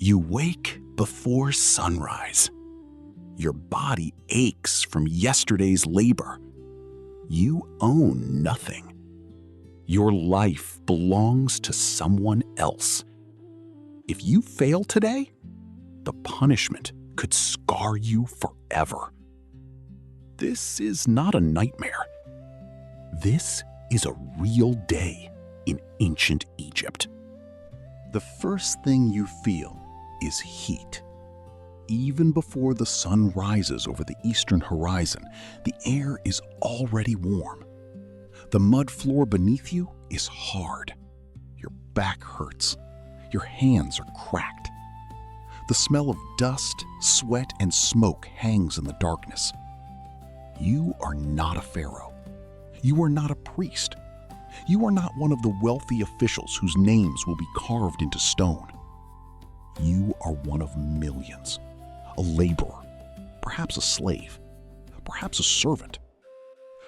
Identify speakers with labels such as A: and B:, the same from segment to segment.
A: You wake before sunrise. Your body aches from yesterday's labor. You own nothing. Your life belongs to someone else. If you fail today, the punishment could scar you forever. This is not a nightmare. This is a real day in ancient Egypt. The first thing you feel is heat. Even before the sun rises over the eastern horizon, the air is already warm. The mud floor beneath you is hard. Your back hurts. Your hands are cracked. The smell of dust, sweat, and smoke hangs in the darkness. You are not a pharaoh. You are not a priest. You are not one of the wealthy officials whose names will be carved into stone. You are one of millions. A laborer, perhaps a slave, perhaps a servant,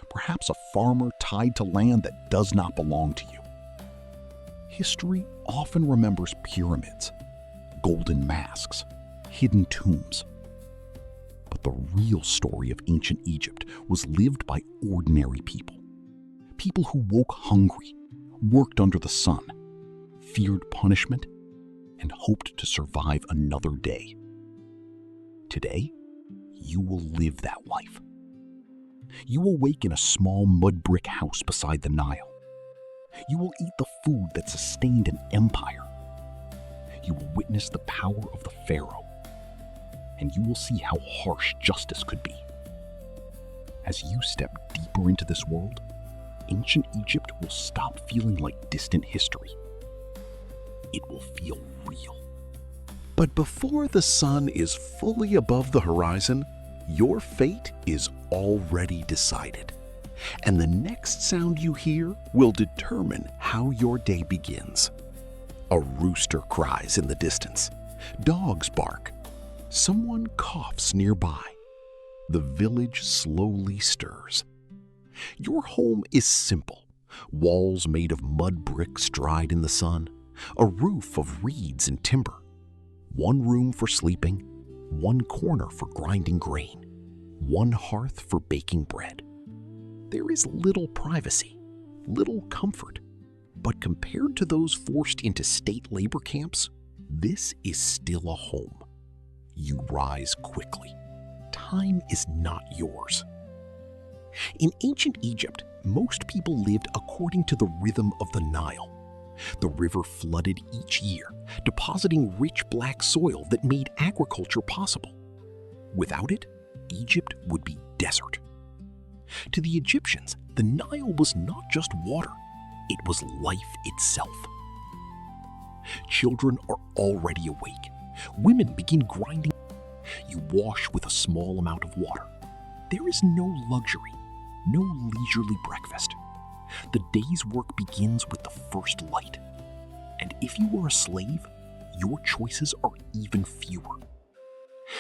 A: perhaps a farmer tied to land that does not belong to you. History often remembers pyramids, golden masks, hidden tombs. But the real story of ancient Egypt was lived by ordinary people. People who woke hungry, worked under the sun, feared punishment, and hoped to survive another day. Today, you will live that life. You will wake in a small mud brick house beside the Nile. You will eat the food that sustained an empire. You will witness the power of the pharaoh, and you will see how harsh justice could be. As you step deeper into this world, ancient Egypt will stop feeling like distant history. It will feel real. But before the sun is fully above the horizon, your fate is already decided. And the next sound you hear will determine how your day begins. A rooster cries in the distance. Dogs bark. Someone coughs nearby. The village slowly stirs. Your home is simple. Walls made of mud bricks dried in the sun. A roof of reeds and timber. One room for sleeping. One corner for grinding grain. One hearth for baking bread. There is little privacy, little comfort. But compared to those forced into state labor camps, this is still a home. You rise quickly. Time is not yours. In ancient Egypt, most people lived according to the rhythm of the Nile. The river flooded each year, depositing rich black soil that made agriculture possible. Without it, Egypt would be desert. To the Egyptians, the Nile was not just water, it was life itself. Children are already awake. Women begin grinding. You wash with a small amount of water. There is no luxury, no leisurely breakfast. The day's work begins with the first light. And if you are a slave, your choices are even fewer.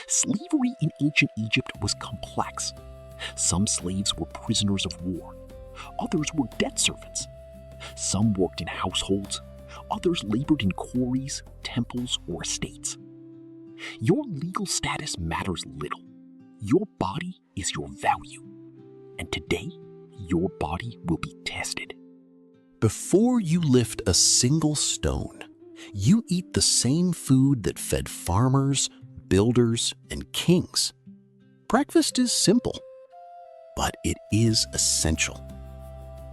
A: Slavery in ancient Egypt was complex. Some slaves were prisoners of war. Others were debt servants. Some worked in households. Others labored in quarries, temples, or estates. Your legal status matters little. Your body is your value. And today, your body will be tested. Before you lift a single stone, you eat the same food that fed farmers, builders, and kings. Breakfast is simple, but it is essential.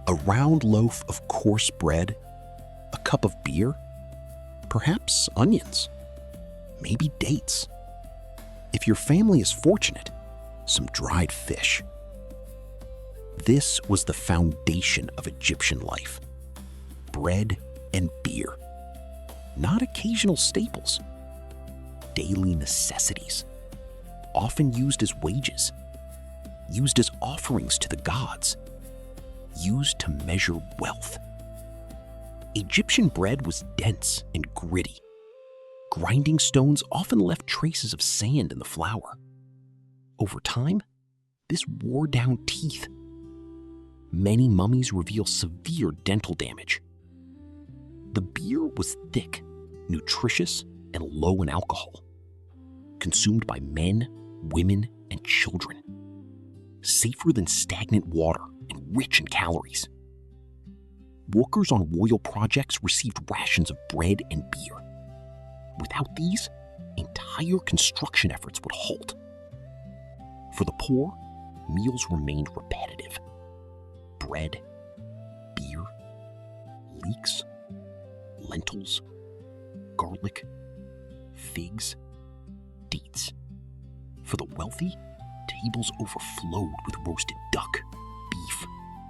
A: A round loaf of coarse bread, a cup of beer, perhaps onions, maybe dates. If your family is fortunate, some dried fish. This was the foundation of Egyptian life. Bread and beer. Not occasional staples. Daily necessities. Often used as wages. Used as offerings to the gods. Used to measure wealth. Egyptian bread was dense and gritty. Grinding stones often left traces of sand in the flour. Over time, this wore down teeth. Many mummies reveal severe dental damage. The beer was thick, nutritious,
B: and low in alcohol, consumed by men, women, and children, safer than stagnant water and rich in calories. Workers on royal projects received rations of bread and beer. Without these, entire construction efforts would halt. For the poor, meals remained repetitive. Bread, beer, leeks, lentils, garlic, figs, dates. For the wealthy, tables overflowed with roasted duck, beef,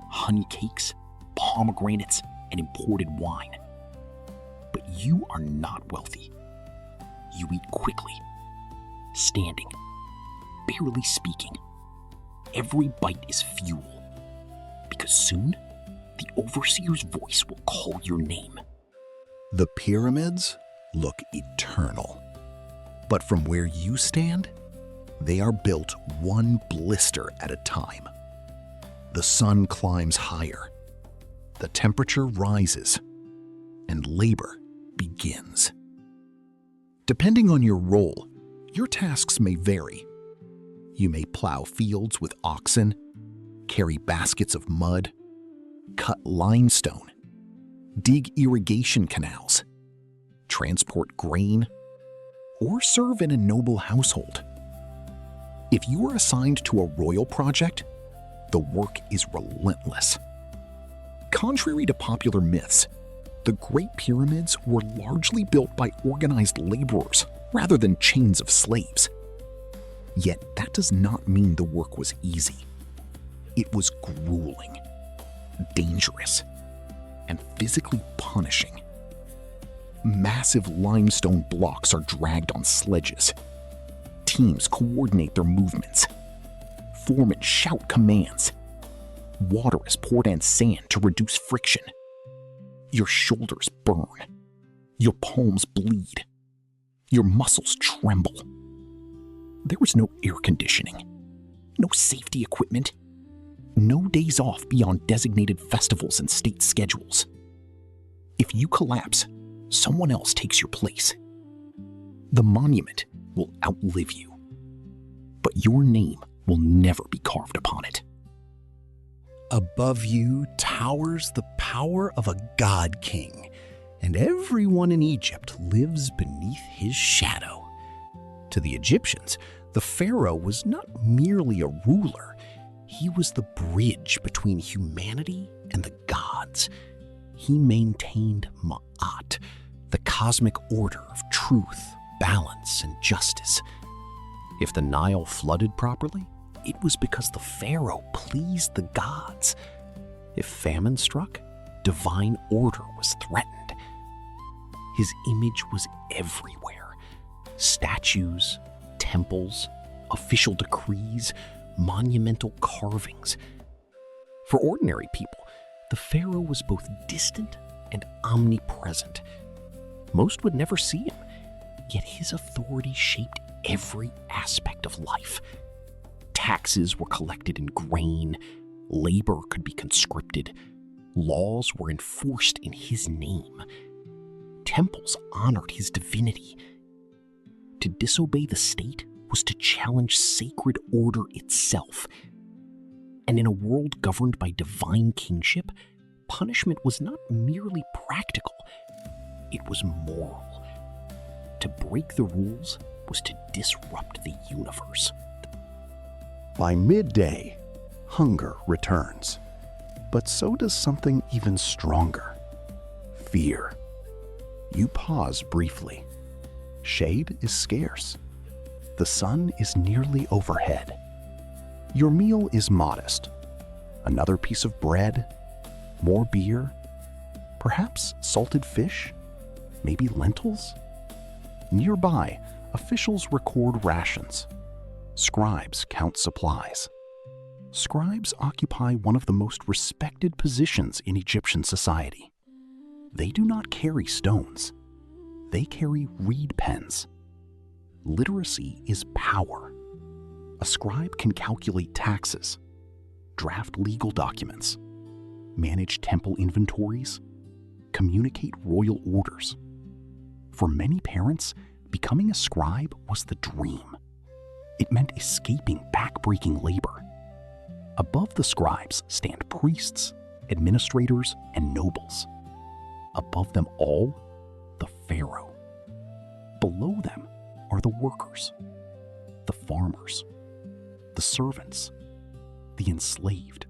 B: honey cakes, pomegranates, and imported wine. But you are not wealthy. You eat quickly, standing, barely speaking. Every bite is fuel, because soon the overseer's voice will call your name.
A: The pyramids look eternal, but from where you stand, they are built one blister at a time. The sun climbs higher, the temperature rises, and labor begins. Depending on your role, your tasks may vary. You may plow fields with oxen, carry baskets of mud, cut limestone, dig irrigation canals, transport grain, or serve in a noble household. If you are assigned to a royal project, the work is relentless. Contrary to popular myths, the Great Pyramids were largely built by organized laborers rather than chains of slaves. Yet that does not mean the work was easy. It was grueling, dangerous, and physically punishing. Massive limestone blocks are dragged on sledges. Teams coordinate their movements. Foremen shout commands. Water is poured on sand to reduce friction. Your shoulders burn. Your palms bleed. Your muscles tremble. There was no air conditioning, no safety equipment, no days off beyond designated festivals and state schedules. If you collapse, someone else takes your place. The monument will outlive you, but your name will never be carved upon it.
C: Above you towers the power of a god king, and everyone in Egypt lives beneath his shadow. To the Egyptians, the pharaoh was not merely a ruler. He was the bridge between humanity and the gods. He maintained Ma'at, the cosmic order of truth, balance, and justice. If the Nile flooded properly, it was because the pharaoh pleased the gods. If famine struck, divine order was threatened. His image was everywhere. Statues, temples, official decrees, monumental carvings. For ordinary people, the pharaoh was both distant and omnipresent. Most would never see him, yet his authority shaped every aspect of life. Taxes were collected in grain, labor could be conscripted, laws were enforced in his name. Temples honored his divinity. To disobey the state was to challenge sacred order itself. And in a world governed by divine kingship, punishment was not merely practical, it was moral. To break the rules was to disrupt the universe.
A: By midday, hunger returns. But so does something even stronger: fear. You pause briefly. Shade is scarce. The sun is nearly overhead. Your meal is modest. Another piece of bread, more beer, perhaps salted fish, maybe lentils. Nearby, officials record rations. Scribes count supplies. Scribes occupy one of the most respected positions in Egyptian society. They do not carry stones. They carry reed pens. Literacy is power. A scribe can calculate taxes, draft legal documents, manage temple inventories, communicate royal orders. For many parents,
B: Becoming a scribe was the dream. It meant escaping backbreaking labor. Above the scribes stand priests, administrators, and nobles. Above them all, the pharaoh. Below them are the workers, the farmers, the servants, the enslaved.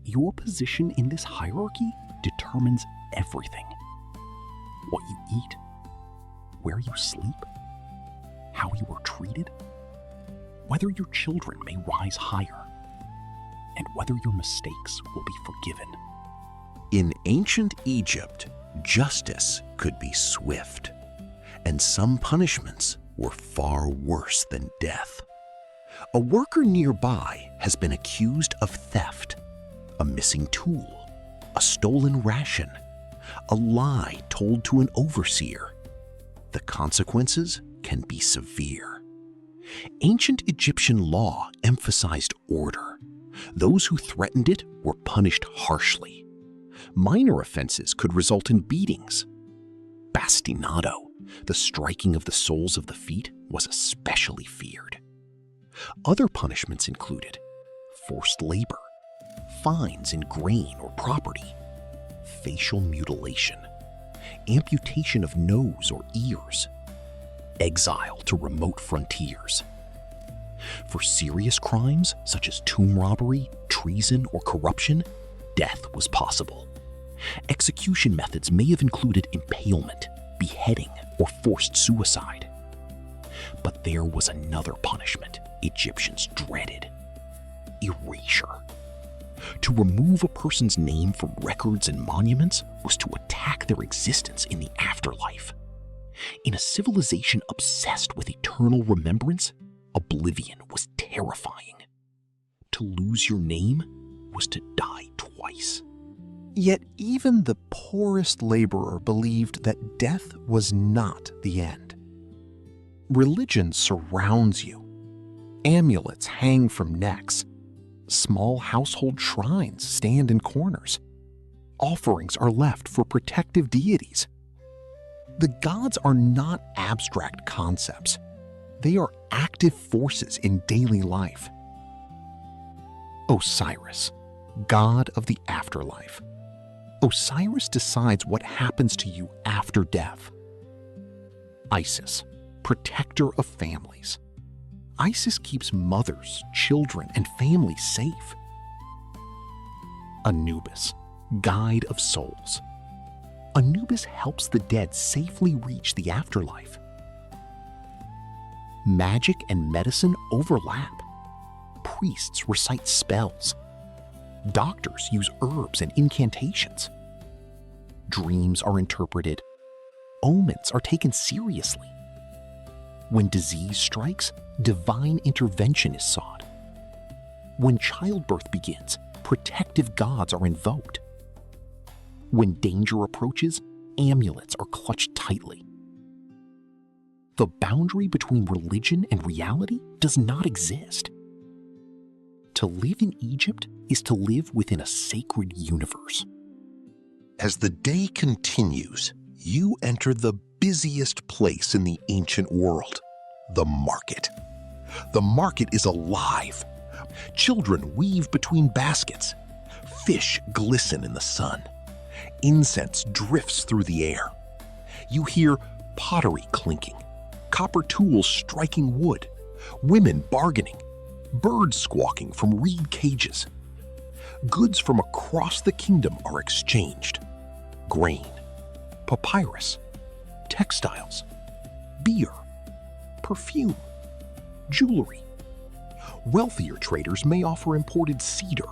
B: Your position in this hierarchy determines everything. What you eat, where you sleep, how you are treated, whether your children may rise higher, and whether your mistakes will be forgiven.
A: In ancient Egypt, justice could be swift, and some punishments were far worse than death. A worker nearby has been accused of theft, a missing tool, a stolen ration, a lie told to an overseer. The consequences can be severe. Ancient Egyptian law emphasized order. Those who threatened it were punished harshly. Minor offenses could result in beatings. Bastinado, the striking of the soles of the feet, was especially feared. Other punishments included forced labor, fines in grain or property, facial mutilation, amputation of nose or ears, exile to remote frontiers. For serious crimes such as tomb robbery, treason, or corruption, death was possible. Execution methods may have included impalement, beheading, or forced suicide. But there was another punishment Egyptians dreaded: erasure. To remove a person's name from records and monuments was to attack their existence in the afterlife. In a civilization obsessed with eternal remembrance, oblivion was terrifying. To lose your name was to die twice.
C: Yet even the poorest laborer believed that death was not the end. Religion surrounds you. Amulets hang from necks. Small household shrines stand in corners. Offerings are left for protective deities. The gods are not abstract concepts. They are active forces in daily life. Osiris, god of the afterlife. Osiris decides what happens to you after death. Isis, protector of families. Isis keeps mothers, children, and families safe. Anubis, guide of souls. Anubis helps the dead safely reach the afterlife. Magic and medicine overlap. Priests recite spells. Doctors use herbs and incantations. Dreams are interpreted. Omens are taken seriously. When disease strikes, divine intervention is sought. When childbirth begins, protective gods are invoked. When danger approaches, amulets are clutched tightly. The boundary between religion and reality does not exist. To live in Egypt is to live within a sacred universe.
D: As the day continues, you enter the busiest place in the ancient world, the market. The market is alive. Children weave between baskets. Fish glisten in the sun. Incense drifts through the air. You hear pottery clinking, copper tools striking wood, women bargaining, birds squawking from reed cages. Goods from across the kingdom are exchanged. Grain, papyrus, textiles, beer, perfume, jewelry. Wealthier traders may offer imported cedar,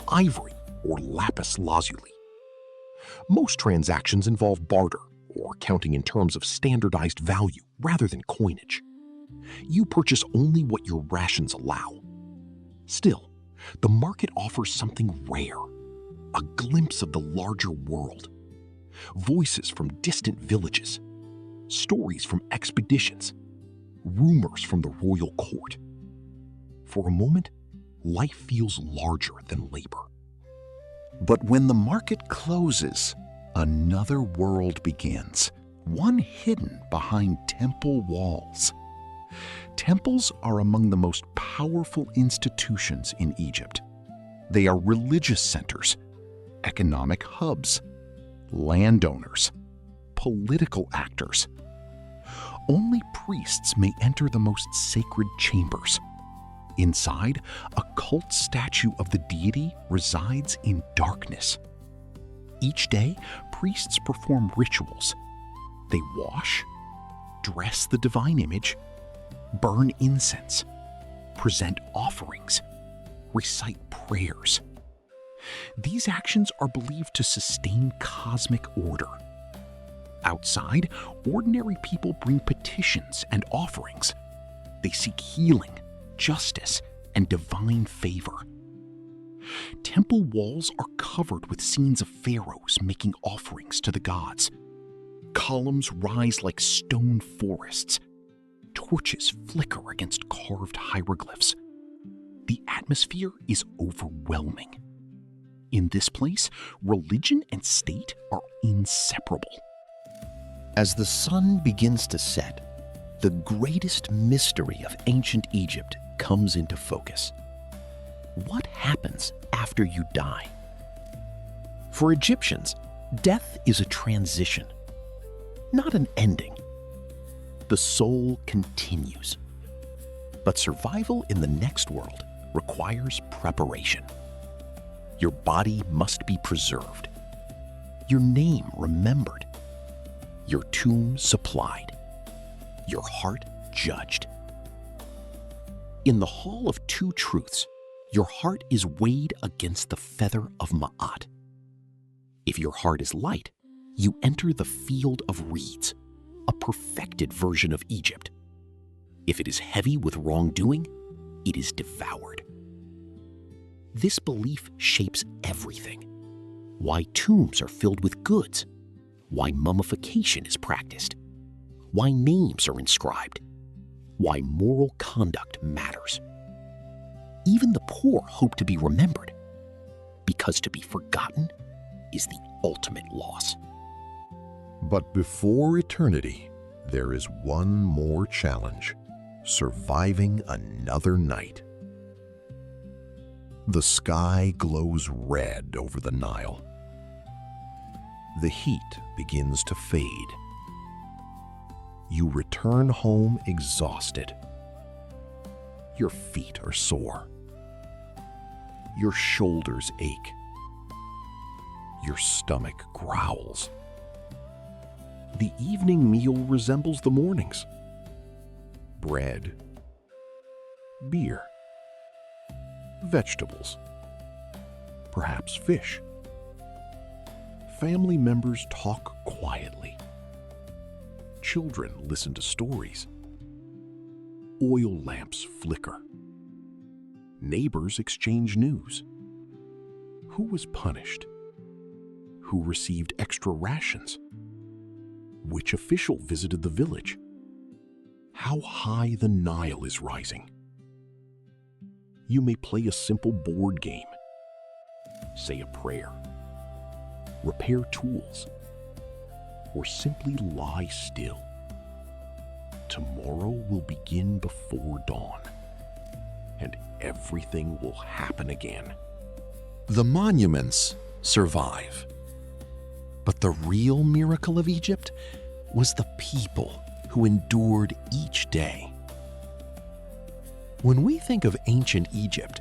D: ivory, or lapis lazuli. Most transactions involve barter or counting in terms of standardized value rather than coinage. You purchase only what your rations allow. Still, the market offers something rare, a glimpse of the larger world. Voices from distant villages, stories from expeditions, rumors from the royal court. For a moment, life feels larger than labor.
A: But when the market closes, another world begins, one hidden behind temple walls. Temples are among the most powerful institutions in Egypt. They are religious centers, economic hubs, landowners, political actors. Only priests may enter the most sacred chambers. Inside, a cult statue of the deity resides in darkness. Each day, priests perform rituals. They wash, dress the divine image, burn incense, present offerings, recite prayers. These actions are believed to sustain cosmic order. Outside, ordinary people bring petitions and offerings. They seek healing, justice, and divine favor. Temple walls are covered with scenes of pharaohs making offerings to the gods. Columns rise like stone forests. Torches flicker against carved hieroglyphs. The atmosphere is overwhelming. In this place, religion and state are inseparable.
C: As the sun begins to set, the greatest mystery of ancient Egypt comes into focus. What happens after you die? For Egyptians, death is a transition, not an ending. The soul continues. But survival in the next world requires preparation. Your body must be preserved, your name remembered, your tomb supplied, your heart judged. In the Hall of Two Truths, your heart is weighed against the feather of Ma'at. If your heart is light, you enter the field of reeds, a perfected version of Egypt. If it is heavy with wrongdoing, it is devoured. This belief shapes everything. Why tombs are filled with goods, why mummification is practiced, why names are inscribed, why moral conduct matters. Even the poor hope to be remembered, because to be forgotten is the ultimate loss.
D: But before eternity, there is one more challenge: surviving another night. The sky glows red over the Nile. The heat begins to fade. You return home exhausted. Your feet are sore. Your shoulders ache. Your stomach growls. The evening meal resembles the morning's. Bread, beer, vegetables, perhaps fish. Family members talk quietly. Children listen to stories. Oil lamps flicker. Neighbors exchange news. Who was punished? Who received extra rations? Which official visited the village? How high the Nile is rising. You may play a simple board game, say a prayer, repair tools, or simply lie still. Tomorrow will begin before dawn, and everything will happen again. The monuments survive. But the real miracle of Egypt was the people who endured each day. When we think of ancient Egypt,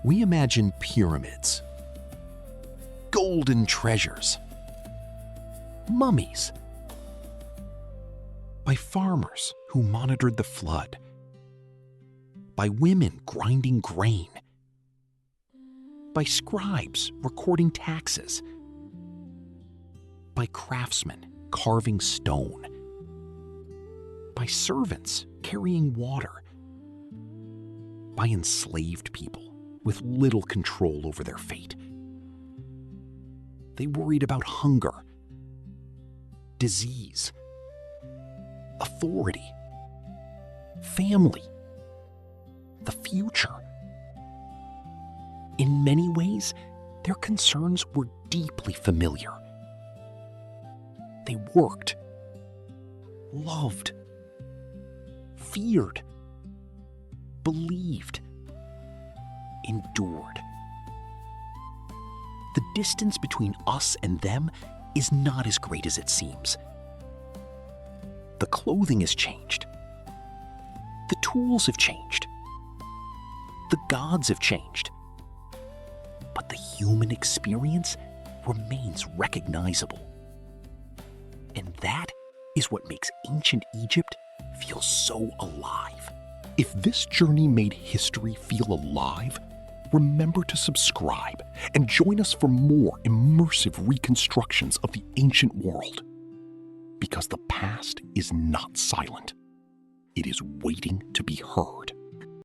D: we imagine pyramids, golden treasures, mummies, by farmers who monitored the flood, by women grinding grain, by scribes recording taxes, by craftsmen carving stone, by servants carrying water, by enslaved people with little control over their fate. They worried about hunger, disease, authority, family, the future. In many ways, their concerns were deeply familiar. They worked,
B: loved, feared, believed, endured. The distance between us and them is not as great as it seems. The clothing has changed. The tools have changed. The gods have changed. But the human experience remains recognizable. And that is what makes ancient Egypt feel so alive.
D: If this journey made history feel alive, remember to subscribe and join us for more immersive reconstructions of the ancient world. Because the past is not silent. It is waiting to be heard.